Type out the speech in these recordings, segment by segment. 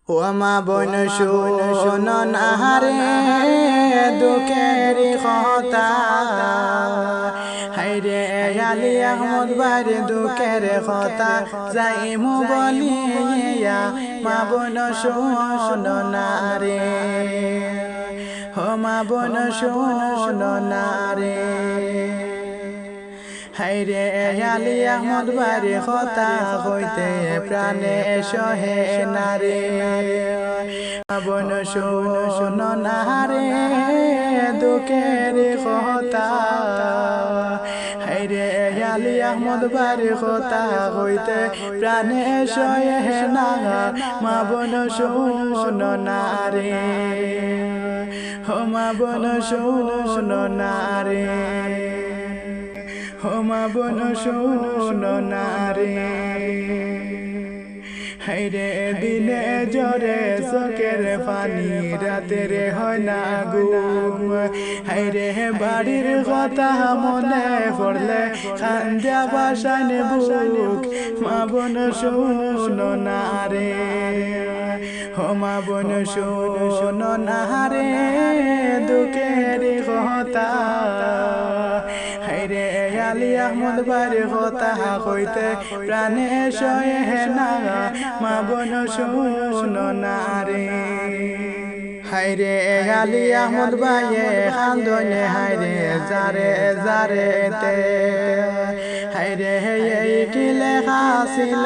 ও মা বোন শোনো না রে দুঃখের কথা, হাইরে আলী আহমদ বাড়ি দুঃখের কথা যাইমু বলিয়া মা বোন শোনো না রে, ও মা বোন শোনো না রে। হাইরে আলী আহমদ বাড়ি কথা হইতে প্রাণে সহে নারে, মা বোন শোনো না রে দুঃখের কথা, হাইরে আলী আহমদ বাড়ি কথা হইতে প্রাণে সহে না, মা বোন শোনো না রে, ও মা বোন শোনো না রে, ও মা বোন শোনো না রে। হাইরে দিনে জরে চোখের পানি রাতের হয় না ঘুম, হাইরে বাড়ির কথা মনে পড়লে কান্দা বাসান বুক, মা বোন শোনো না রে, ও মা বোন শোনো না রে দুঃখের কথা, হাইরে আলী আহমদ বাড়ি কথা কইতে প্রাণে সহে না, মা বোন শোনো না রে। হাইরে আলী আহমদ ভাইয়ে খান্দনে হাইরে যারে যারে তে, হাইরে এই কি লেখা ছিল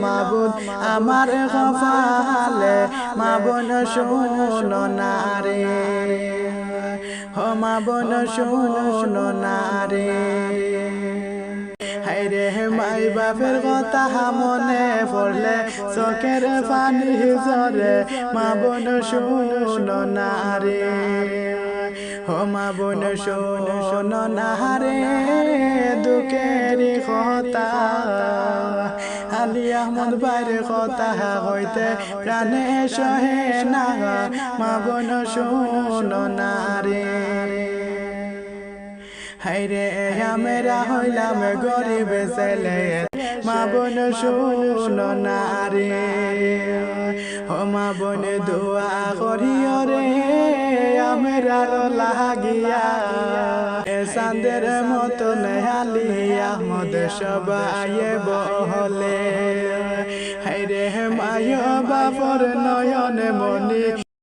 মাবুদ আমার কপালে, মা বোন শোনো না রে, ও মা বোন শোনো না রে। হাইরে মাই বাপের কথা মনে পড়লে চোখের পানি ঝরে, মা বোন শোনো না রে, ও মা বোন শোনো না রে দুঃখের কথা, আলী আহমদ বাড়ির কথা হইতে প্রাণে সহে না, মা বোন শোনো না রে। হাইরে আমরা হইলাম গরিব ছেলে, মা বোন শোনো না রে, ও মা বোন দোয়া করিও রে আমরা লাগিয়া, চাঁদের মতন আলী আহমদ সবাই বহলে, হাইরে মায় বাপর নয়ন মনি